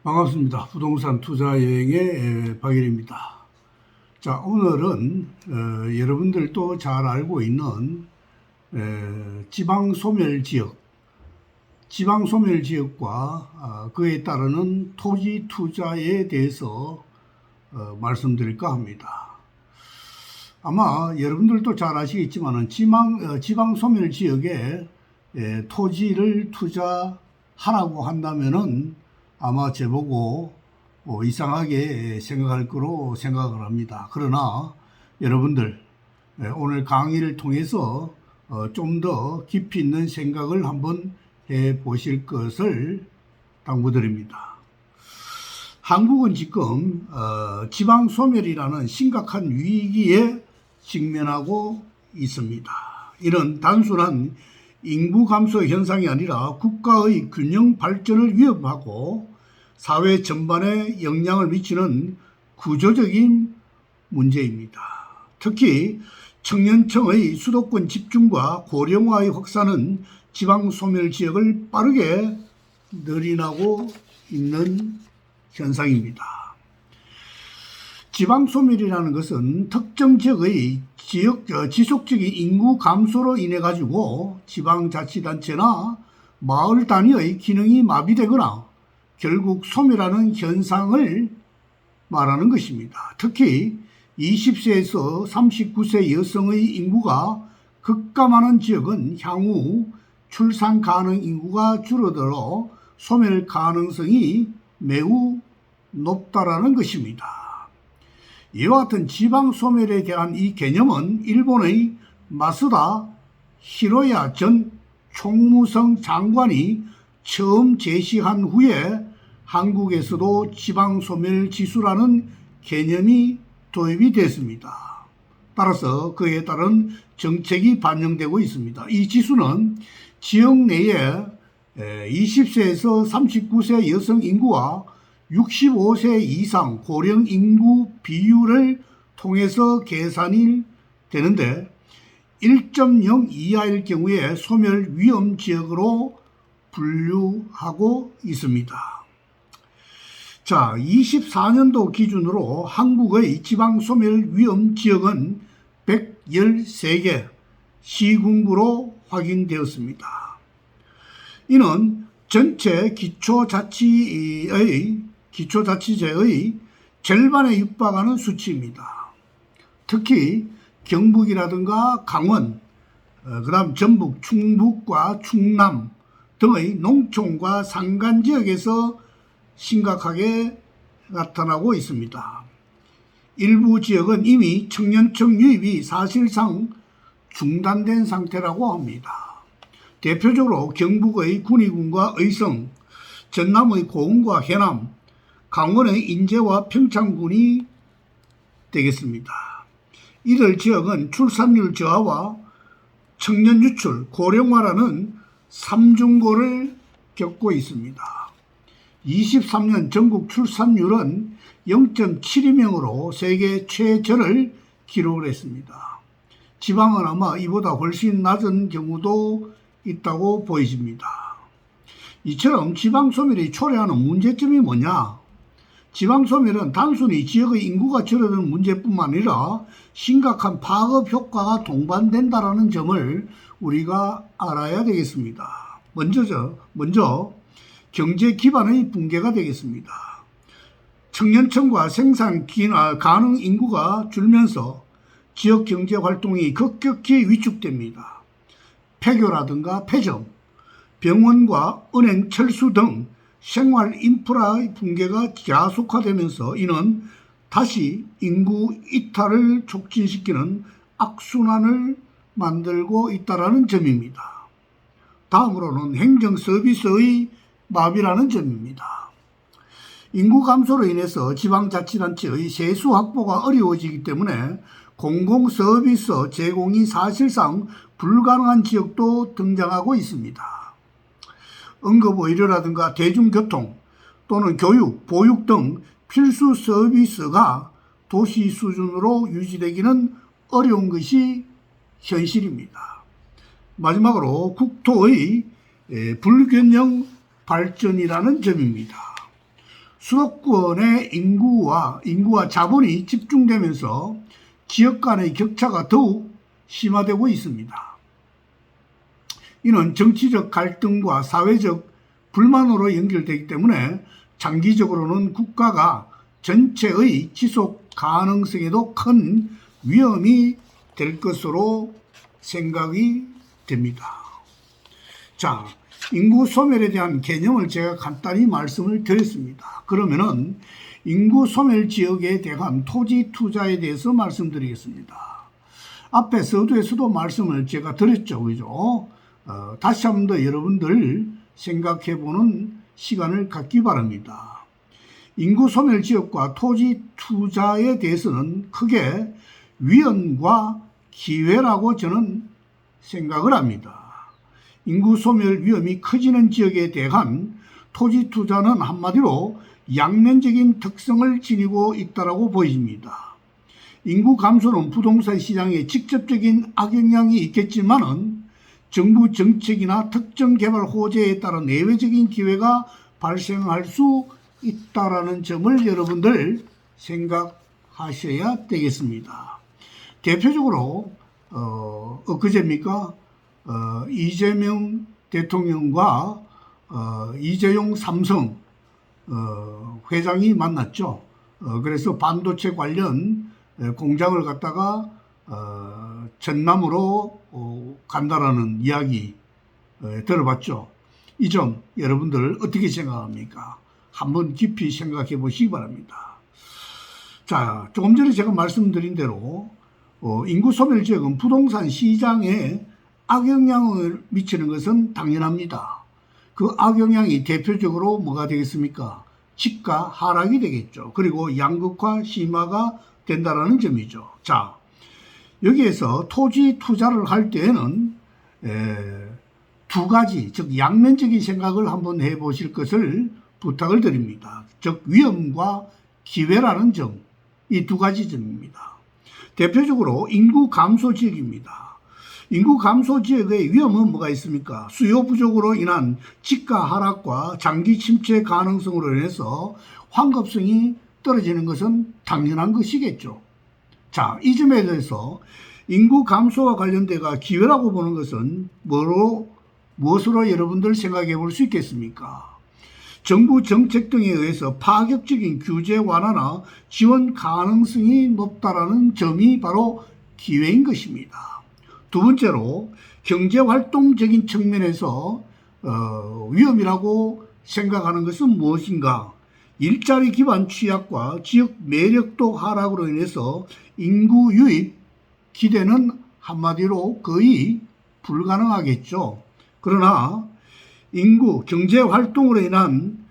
반갑습니다. 부동산 투자 여행의 박일입니다. 자, 오늘은 여러분들도 잘 알고 있는 지방 소멸 지역과 그에 따르는 토지 투자에 대해서 말씀드릴까 합니다. 아마 여러분들도 잘 아시겠지만 지방 소멸 지역에 토지를 투자하라고 한다면은 아마 저보고 이상하게 생각할 거로 생각을 합니다. 그러나 여러분들 오늘 강의를 통해서 좀 더 깊이 있는 생각을 한번 해 보실 것을 당부드립니다. 한국은 지금 지방 소멸이라는 심각한 위기에 직면하고 있습니다. 이는 단순한 인구 감소 현상이 아니라 국가의 균형 발전을 위협하고 사회 전반에 영향을 미치는 구조적인 문제입니다. 특히 청년층의 수도권 집중과 고령화의 확산은 지방 소멸 지역을 빠르게 늘어나고 있는 현상입니다. 지방 소멸이라는 것은 특정 지역의 지속적인 인구 감소로 인해 가지고 지방자치단체나 마을 단위의 기능이 마비되거나 결국 소멸하는 현상을 말하는 것입니다. 특히 20세에서 39세 여성의 인구가 급감하는 지역은 향후 출산 가능 인구가 줄어들어 소멸 가능성이 매우 높다라는 것입니다. 이와 같은 지방 소멸에 대한 이 개념은 일본의 마스다 히로야 전 총무성 장관이 처음 제시한 후에 한국에서도 지방 소멸 지수라는 개념이 도입이 됐습니다. 따라서 그에 따른 정책이 반영되고 있습니다. 이 지수는 지역 내에 20세에서 39세 여성 인구와 65세 이상 고령 인구 비율을 통해서 계산이 되는데 1.0 이하일 경우에 소멸 위험 지역으로 분류하고 있습니다. 자, 24년도 기준으로 한국의 지방 소멸 위험 지역은 113개 시군구로 확인되었습니다. 이는 전체 기초자치제의 절반에 육박하는 수치입니다. 특히 경북이라든가 강원, 그다음 전북, 충북과 충남 등의 농촌과 산간 지역에서 심각하게 나타나고 있습니다. 일부 지역은 이미 청년층 유입이 사실상 중단된 상태라고 합니다. 대표적으로 경북의 군위군과 의성, 전남의 고흥과 해남, 강원의 인제와 평창군이 되겠습니다. 이들 지역은 출산율 저하와 청년 유출, 고령화라는 삼중고를 겪고 있습니다. 23년 전국 출산율은 0.72명으로 세계 최저를 기록을 했습니다. 지방은 아마 이보다 훨씬 낮은 경우도 있다고 보여집니다. 이처럼 지방소멸이 초래하는 문제점이 뭐냐? 지방소멸은 단순히 지역의 인구가 줄어드는 문제뿐만 아니라 심각한 파급 효과가 동반된다는 점을 우리가 알아야 되겠습니다. 먼저 경제 기반의 붕괴가 되겠습니다. 청년층과 생산 가능 인구가 줄면서 지역 경제 활동이 급격히 위축됩니다. 폐교라든가 폐점, 병원과 은행, 철수 등 생활 인프라의 붕괴가加速化되면서 이는 다시 인구 이탈을 촉진시키는 악순환을 만들고 있다는 점입니다. 다음으로는 행정 서비스의 마비라는 점입니다. 인구 감소로 인해서 지방자치단체의 세수 확보가 어려워지기 때문에 공공서비스 제공이 사실상 불가능한 지역도 등장하고 있습니다. 응급의료라든가 대중교통 또는 교육, 보육 등 필수 서비스가 도시 수준으로 유지되기는 어려운 것이 현실입니다. 마지막으로 국토의 불균형 발전이라는 점입니다. 수도권의 인구와 자본이 집중되면서 지역 간의 격차가 더욱 심화되고 있습니다. 이는 정치적 갈등과 사회적 불만으로 연결되기 때문에 장기적으로는 국가가 전체의 지속 가능성에도 큰 위험이 될 것으로 생각이 됩니다. 자, 인구 소멸에 대한 개념을 제가 간단히 말씀을 드렸습니다. 그러면은 인구 소멸 지역에 대한 토지 투자에 대해서 말씀드리겠습니다. 앞에 서두에서도 말씀을 제가 드렸죠. 그죠? 다시 한 번 더 여러분들 생각해 보는 시간을 갖기 바랍니다. 인구 소멸 지역과 토지 투자에 대해서는 크게 위험과 기회라고 저는 생각을 합니다. 인구 소멸 위험이 커지는 지역에 대한 토지 투자는 한마디로 양면적인 특성을 지니고 있다고 보입니다. 인구 감소는 부동산 시장에 직접적인 악영향이 있겠지만은 정부 정책이나 특정 개발 호재에 따른 예외적인 기회가 발생할 수 있다라는 점을 여러분들 생각하셔야 되겠습니다. 대표적으로 엊그제입니까? 이재명 대통령과 이재용 삼성 회장이 만났죠. 그래서 반도체 관련 공장을 갖다가 전남으로 간다라는 이야기 들어봤죠. 이 점 여러분들 어떻게 생각합니까? 한번 깊이 생각해 보시기 바랍니다. 자, 조금 전에 제가 말씀드린 대로 인구 소멸 지역은 부동산 시장에 악영향을 미치는 것은 당연합니다. 그 악영향이 대표적으로 뭐가 되겠습니까? 집가 하락이 되겠죠. 그리고 양극화 심화가 된다는 점이죠. 자, 여기에서 토지 투자를 할 때에는 두 가지, 즉 양면적인 생각을 한번 해보실 것을 부탁을 드립니다. 즉 위험과 기회라는 점, 이 두 가지 점입니다. 대표적으로 인구 감소 지역입니다. 인구 감소 지역의 위험은 뭐가 있습니까? 수요 부족으로 인한 집가 하락과 장기 침체 가능성으로 인해서 환급성이 떨어지는 것은 당연한 것이겠죠. 자, 이 점에 대해서 인구 감소와 관련돼가 기회라고 보는 것은 무엇으로 여러분들 생각해 볼 수 있겠습니까? 정부 정책 등에 의해서 파격적인 규제 완화나 지원 가능성이 높다라는 점이 바로 기회인 것입니다. 두 번째로 경제활동적인 측면에서 위험이라고 생각하는 것은 무엇인가? 일자리 기반 취약과 지역 매력도 하락으로 인해서 인구 유입 기대는 한마디로 거의 불가능하겠죠. 그러나 인구 경제활동으로 인한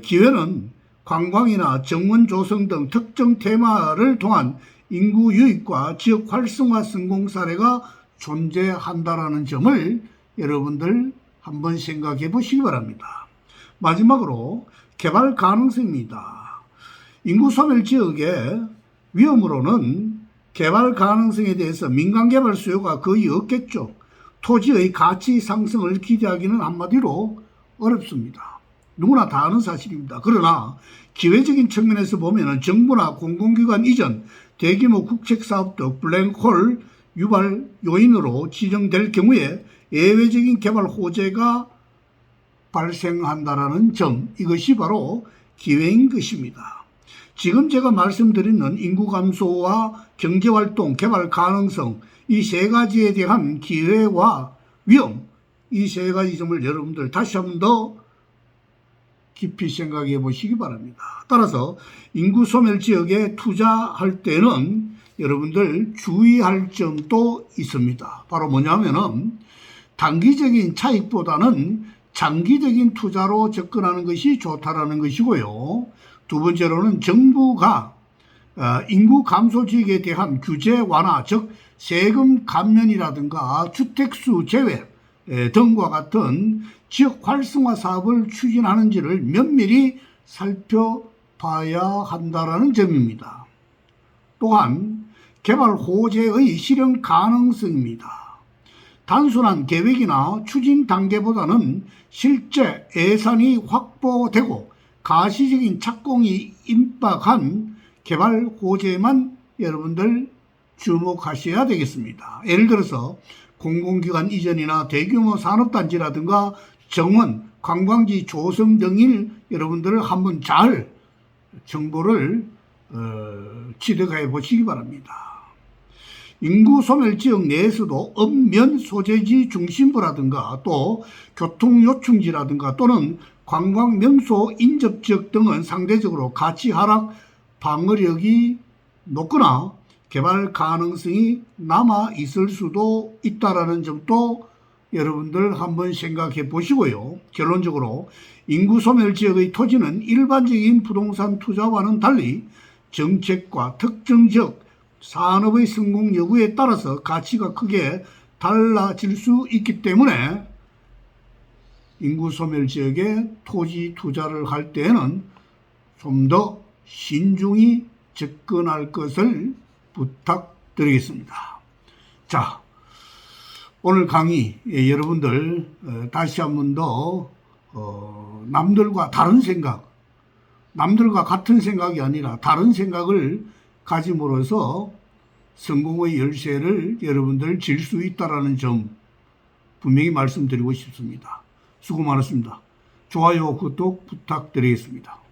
기회는 관광이나 정원 조성 등 특정 테마를 통한 인구 유입과 지역 활성화 성공 사례가 존재한다라는 점을 여러분들 한번 생각해 보시기 바랍니다. 마지막으로 개발 가능성입니다. 인구 소멸 지역의 위험으로는 개발 가능성에 대해서 민간 개발 수요가 거의 없겠죠. 토지의 가치 상승을 기대하기는 한마디로 어렵습니다. 누구나 다 아는 사실입니다. 그러나 기회적인 측면에서 보면 정부나 공공기관 이전, 대규모 국책사업 등 블랙홀 유발 요인으로 지정될 경우에 예외적인 개발 호재가 발생한다는 점, 이것이 바로 기회인 것입니다. 지금 제가 말씀드리는 인구 감소와 경제활동, 개발 가능성, 이 세 가지에 대한 기회와 위험, 이 세 가지 점을 여러분들 다시 한 번 더 깊이 생각해 보시기 바랍니다. 따라서 인구 소멸 지역에 투자할 때는 여러분들 주의할 점도 있습니다. 바로 뭐냐면은 단기적인 차익보다는 장기적인 투자로 접근하는 것이 좋다라는 것이고요. 두 번째로는 정부가 인구 감소 지역에 대한 규제 완화, 즉 세금 감면이라든가 주택수 제외 등과 같은 지역 활성화 사업을 추진하는지를 면밀히 살펴봐야 한다는 점입니다. 또한 개발 호재의 실현 가능성입니다. 단순한 계획이나 추진 단계보다는 실제 예산이 확보되고 가시적인 착공이 임박한 개발 호재만 여러분들 주목하셔야 되겠습니다. 예를 들어서 공공기관 이전이나 대규모 산업단지라든가 정원, 관광지 조성 등을 여러분들 한번 잘 정보를 취득해 보시기 바랍니다. 인구 소멸 지역 내에서도 읍면 소재지 중심부라든가 또 교통요충지라든가 또는 관광 명소 인접 지역 등은 상대적으로 가치 하락 방어력이 높거나 개발 가능성이 남아 있을 수도 있다라는 점도 여러분들 한번 생각해 보시고요. 결론적으로 인구 소멸 지역의 토지는 일반적인 부동산 투자와는 달리 정책과 특정 지역 산업의 성공 여부에 따라서 가치가 크게 달라질 수 있기 때문에 인구 소멸 지역에 토지 투자를 할 때에는 좀 더 신중히 접근할 것을 부탁드리겠습니다. 자, 오늘 강의 여러분들 다시 한 번 더 남들과 다른 생각, 남들과 같은 생각이 아니라 다른 생각을 가짐으로써 성공의 열쇠를 여러분들 질 수 있다는 점 분명히 말씀드리고 싶습니다. 수고 많았습니다. 좋아요, 구독 부탁드리겠습니다.